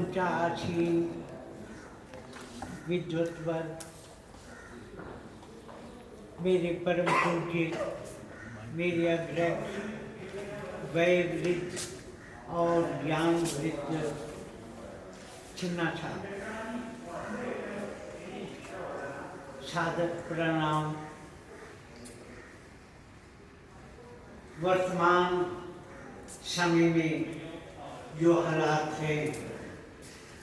मंचासीन विद्वत्वर, मेरे परम पूज्य, मेरे अग्रज, वैवृद्ध और ज्ञान वृद्ध छिन्नाछा, सादर प्रणाम। वर्तमान समय में जो हालात हैं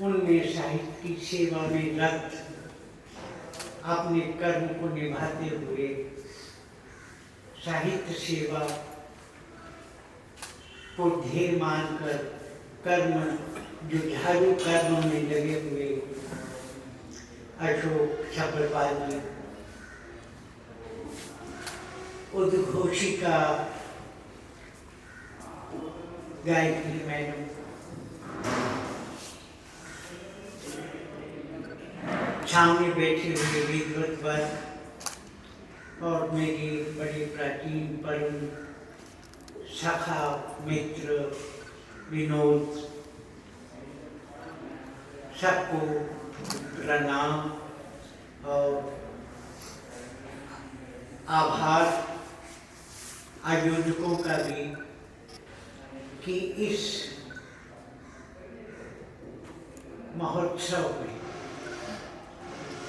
उनमें साहित्य की सेवा में रत अपने कर्म को निभाते हुए साहित्य सेवा को ध्येय मानकर कर्म जुझारू कर्म में लगे हुए अशोक छत्रपाल जी, उद्घोषिका गायत्री मैडम, सामने बैठे हुए विद्वत्वर और मेरे बड़े प्राचीन परम सखा मित्र विनोद, सबको प्रणाम और आभार आयोजकों का भी कि इस महोत्सव में,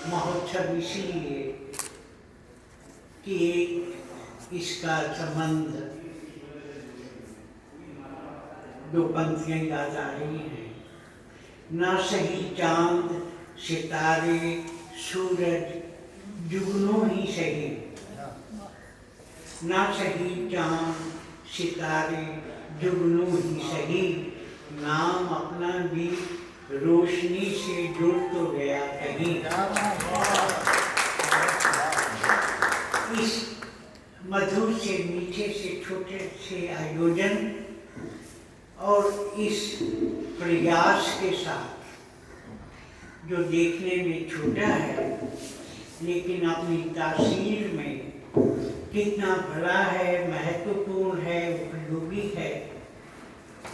महोत्सव इसलिए कि इसका संबंध दो पंक्तियां याद आ रही हैं। ना सही चांद सितारे सूरज जुगनू ही सही, ना सही चांद सितारे जुगनू ही सही, नाम अपना भी रोशनी से जुड़ तो गया कहीं। इस मधुर से मीठे से छोटे से आयोजन और इस प्रयास के साथ जो देखने में छोटा है लेकिन अपनी तासीर में कितना बड़ा है, महत्वपूर्ण है, उपयोगी है,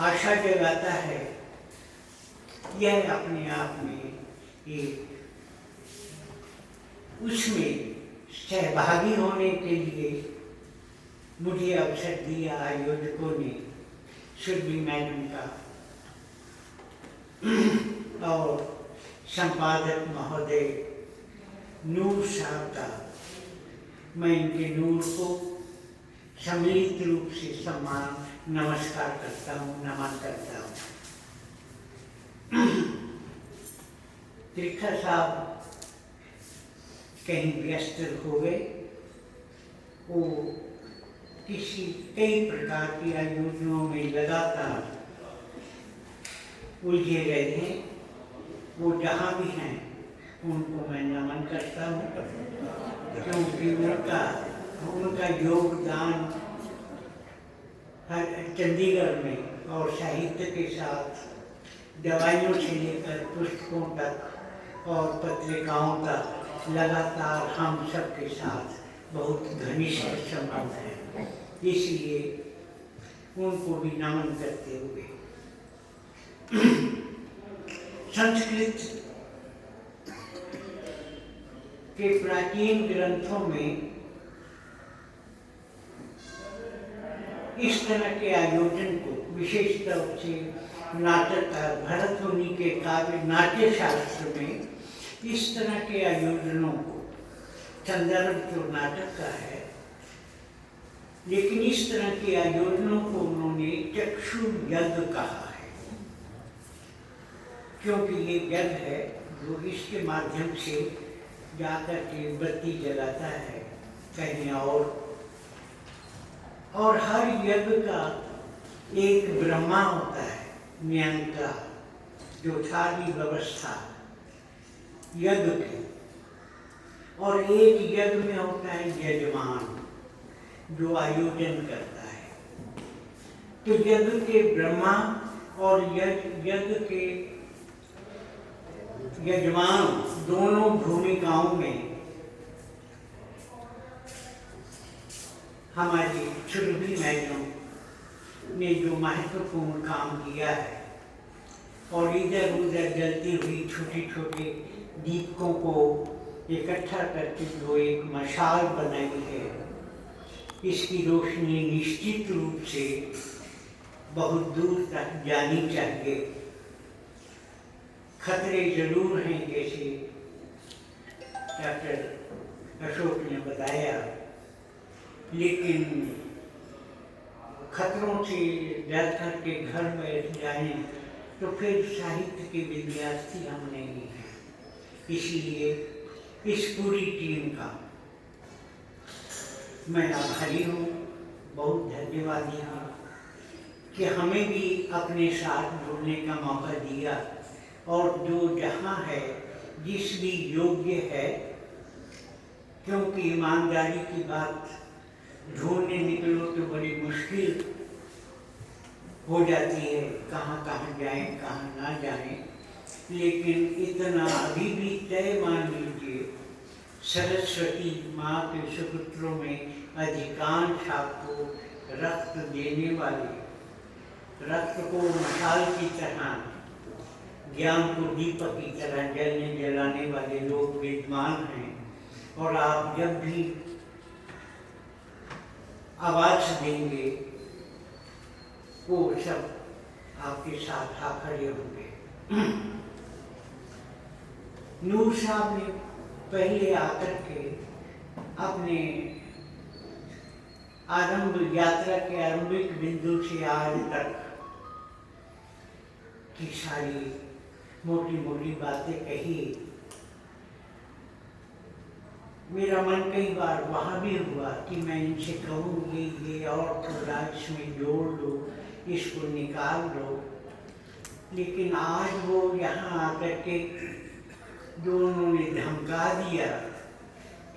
आशा जगाता है, यह अपने आप में एक उसमें सहभागी होने के लिए मुझे अवसर दिया आयोजकों ने, सुरभि मैडम का और संपादक महोदय नूर साहब का। मैं इनके नूर को सम्मिलित रूप से सम्मान नमस्कार करता हूँ, नमन करता हूँ। त्रिखा साहब कहीं व्यस्त हो गए, वो कई प्रकार की आयोजनों में लगातार उलझे रहे हैं। वो जहाँ भी हैं उनको मैं नमन करता हूँ, क्योंकि उनका योगदान चंडीगढ़ में और साहित्य के साथ दवाइयों से लेकर पुस्तकों तक और पत्रिकाओं तक लगातार हम सब के साथ बहुत घनिष्ठ संबंध है। इसलिए उनको भी नमन करते हुए संस्कृत के प्राचीन ग्रंथों में इस तरह के आयोजन को विशेष तौर से नाटक भरत मुनि के काव्य नाट्य शास्त्र में इस तरह के आयोजनों को, संदर्भ तो नाटक का है, लेकिन इस तरह के आयोजनों को उन्होंने चक्षु यज्ञ कहा है, क्योंकि ये यज्ञ है जो इसके माध्यम से जाकर के बत्ती जलाता है कहीं और हर यज्ञ का एक ब्रह्मा होता है, नियंता, जो सारी व्यवस्था यज्ञ की, और एक यज्ञ में होता है यजमान जो आयोजन करता है। तो यज्ञ के ब्रह्मा और यज्ञ के यजमान दोनों भूमिकाओं में हमारी सुरभि मैडम ने जो महत्वपूर्ण काम किया है और इधर उधर जलती हुई छोटे छोटे दीपकों को इकट्ठा करके जो एक मशाल बनाई है, इसकी रोशनी निश्चित रूप से बहुत दूर तक जानी चाहिए। खतरे जरूर हैं, जैसे डॉक्टर अशोक ने बताया, लेकिन खतरों से डर करके घर बैठ जाएं तो फिर साहित्य के विद्यार्थी हम नहीं हैं। इसलिए इस पूरी टीम का मैं आभारी हूँ, बहुत धन्यवादी हूँ कि हमें भी अपने साथ जुड़ने का मौका दिया, और जो जहाँ है, जिस भी योग्य है, क्योंकि ईमानदारी की बात ढूंढने निकलो तो बड़ी मुश्किल हो जाती है, कहाँ कहाँ जाएं कहाँ ना जाएं, लेकिन इतना अभी भी तय मान लीजिए, सरस्वती माँ के सुपुत्रों में अधिकांश आपको रक्त देने वाले, रक्त को मशाल की तरह, ज्ञान को दीपक की तरह जलने जलाने वाले लोग विद्वान हैं, और आप जब भी आवाज देंगे वो सब आपके साथ आ खड़े होंगे। नूर साहब ने पहले आकर के अपने आरंभ यात्रा के आरंभिक बिंदु से आज तक की सारी मोटी मोटी बातें कही। मेरा मन कई बार वहाँ भी हुआ कि मैं इनसे कहूँ ये और थोड़ा इसमें जोड़ दो, इसको निकाल दो, लेकिन आज वो यहाँ आकर के जो उन्होंने धमका दिया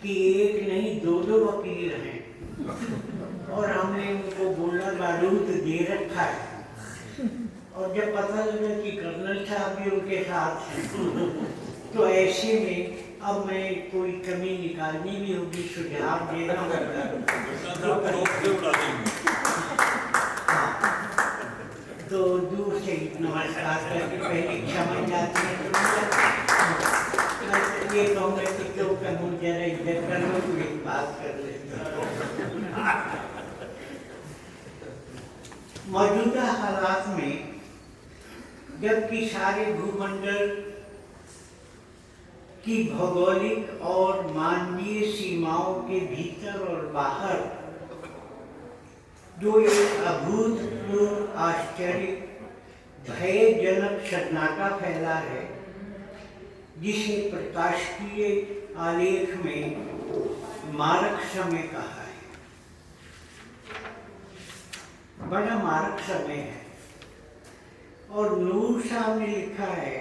कि एक नहीं दो वकील हैं, और हमने उनको गोला बारूद दे रखा है, और जब पता लगा कि कर्नल साहब भी उनके साथ हैं, तो ऐसे में अब मैं कोई कमी निकालनी भी होगी, सुझाव देना होगा। तो दूर से नमस्कार करके पहले क्षमा जाती है, तो ये कहूँगा कि क्यों कहूँ, जरा इधर कर लो तो एक बात कर लेते। मौजूदा हालात में जबकि सारे भूमंडल की भौगोलिक और मानवीय सीमाओं के भीतर और बाहर जो एक अभूतपूर्व आश्चर्य भयजनक सन्नाटा फैला है, जिसे प्रकाशिकीय आलेख में मारक समय कहा है। बड़ा मारक समय है, और नूर साहब ने लिखा है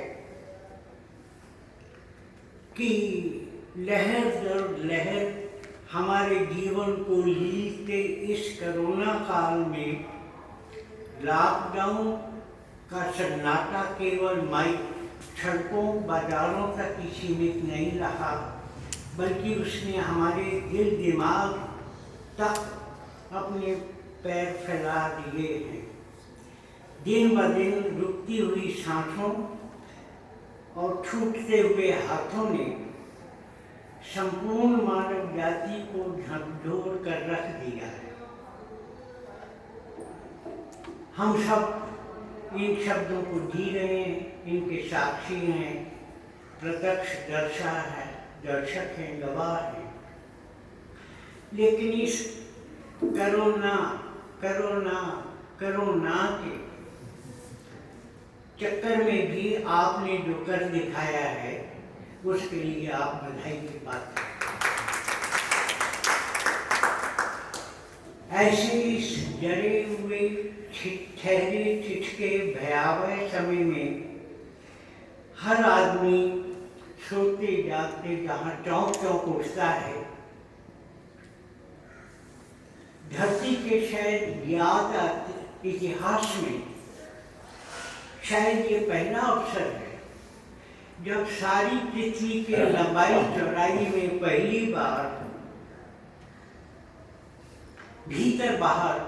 कि लहर दर लहर हमारे जीवन को लीलते इस कोरोना काल में लॉकडाउन का सन्नाटा केवल सड़कों बाजारों तक ही सीमित नहीं रहा, बल्कि उसने हमारे दिल दिमाग तक अपने पैर फैला दिए हैं। दिन ब दिन रुकती हुई सांसों और छूटते हुए हाथों ने संपूर्ण मानव जाति को झकझोर कर रख दिया है। हम सब इन शब्दों को जी रहे हैं, इनके साक्षी हैं, प्रत्यक्ष दर्शक हैं, गवाह हैं। लेकिन इस कोरोना के चक्कर में भी आपने जो कर दिखाया है, उसके लिए आप बधाई की बात करें। ऐसे इस जरे हुए ठहरे ठिठके भयावह समय में हर आदमी सोते जागते जहाँ चौंक चौंक उठता है, धरती के शायद याद इतिहास में शायद ये पहला अवसर है जब सारी पृथ्वी के लंबाई चौड़ाई में पहली बार भीतर बाहर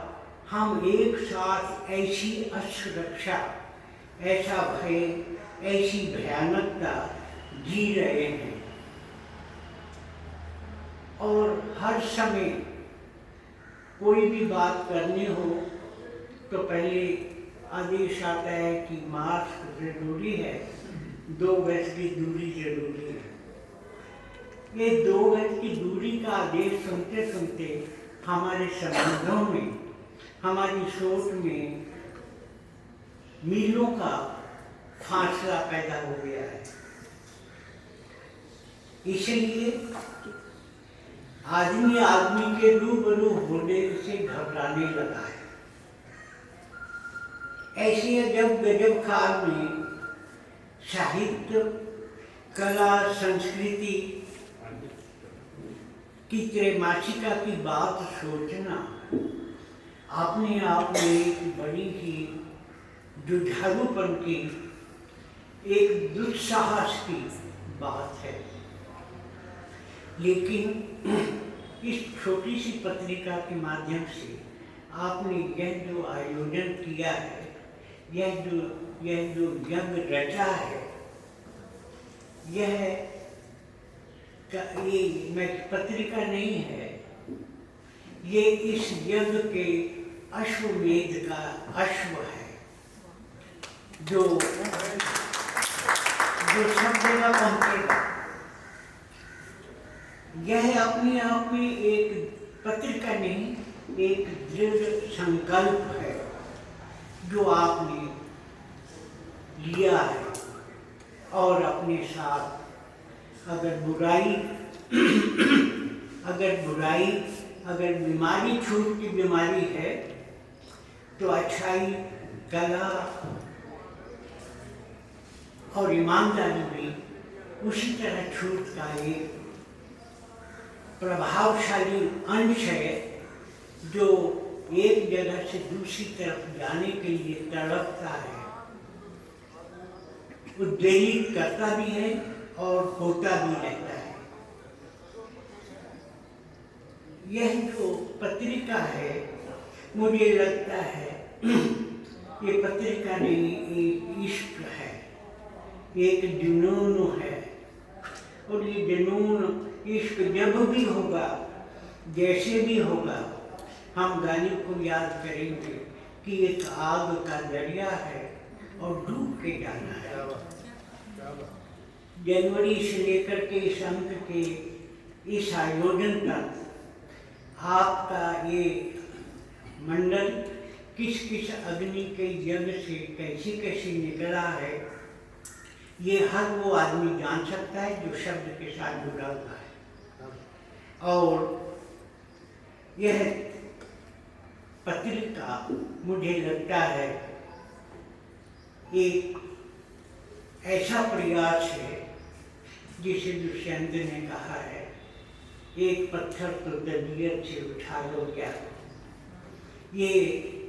हम एक साथ ऐसी असुरक्षा ऐसा भय, ऐसी भयानकता जी रहे हैं। और हर समय कोई भी बात करनी हो तो पहले आदेश आता है कि मास्क जरूरी है, 2 गज की दूरी जरूरी है। ये 2 गज की दूरी का आदेश सुनते सुनते हमारे संबंधों में, हमारी सोच में मीलों का फासला पैदा हो गया है। इसलिए आदमी आदमी के रूबरू होने से घबराने लगा है। ऐसे अजब गजब काल में साहित्य, कला, संस्कृति की त्रैमासिका की बात सोचना अपने आप में एक बड़ी ही जुझारूपन की, एक दुस्साहस की बात है। लेकिन इस छोटी सी पत्रिका के माध्यम से आपने यह जो आयोजन किया है, यह जो यज्ञ रचा है, ये पत्रिका नहीं है, ये इस यज्ञ के अश्वमेध का अश्व है जो सब जगह पहुंचेगा। यह अपने आप में एक पत्रिका नहीं, एक दृढ़ संकल्प है जो आपने लिया है। और अपने साथ अगर बीमारी छूट की बीमारी है तो अच्छाई, कला और ईमानदारी भी उसी तरह छूट का एक प्रभावशाली अंश है जो एक जगह से दूसरी तरफ जाने के लिए तड़पता है, उद्वेलित करता भी है और होता भी रहता है। यह जो पत्रिका है, मुझे लगता है ये पत्रिका नहीं, एक इश्क है, एक जुनून है। और ये जुनून, इश्क जब भी होगा, जैसे भी होगा, हम गाने को याद करेंगे कि एक आग का दरिया है और डूब के जाना है। जनवरी से लेकर के इस अंक के इस आयोजन तक आपका ये मंडल किस किस अग्नि के यज्ञ से कैसे कैसे निकला है, ये हर वो आदमी जान सकता है जो शब्द के साथ जुड़ा हुआ है। और यह पत्रिका मुझे लगता है एक ऐसा प्रयास है जिसे दुष्यंत ने कहा है, एक पत्थर तो तबीयत से उठा लो क्या। ये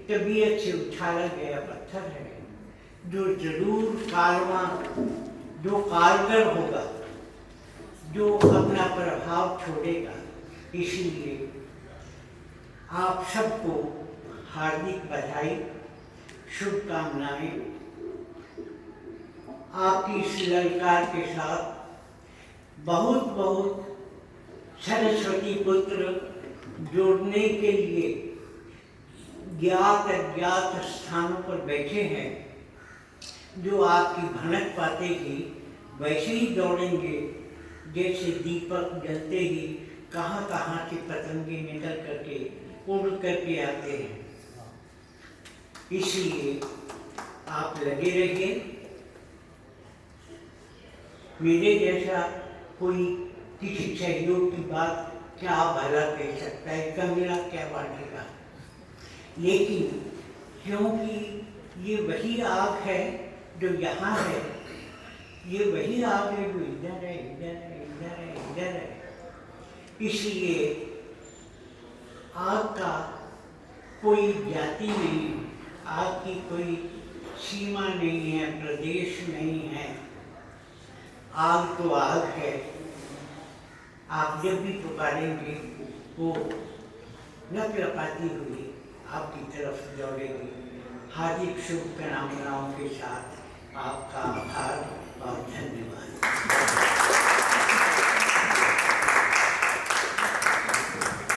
तबीयत से उछाला गया पत्थर है जो जरूर जो कारगर होगा, जो अपना प्रभाव छोड़ेगा। इसलिए आप सबको हार्दिक बधाई, शुभकामनाएं। आपकी इस ललकार के साथ बहुत बहुत सरस्वती पुत्र जोड़ने के लिए ज्ञात अज्ञात स्थानों पर बैठे हैं, जो आपकी भनक पाते ही वैसे ही दौड़ेंगे जैसे दीपक जलते ही कहाँ कहाँ से पतंगे निकल करके उड़ करके आते हैं। इसलिए आप लगे रहिए। मेरे जैसा कोई किसी सहयोग की बात क्या भला कह सकता है, कमरा क्या बांटेगा। लेकिन क्योंकि ये वही आग है जो यहाँ है, ये वही आग है जो इधर है, इधर है, इधर है, इधर है। इसलिए आग का कोई जाति नहीं, आग की कोई सीमा नहीं है, प्रदेश नहीं है। आग तो आग है। आप जब भी पुकारेंगे वो लपलपाती हुई आपकी तरफ दौड़ेगी हार्दिक शुभकामनाओं के साथ आपका आभार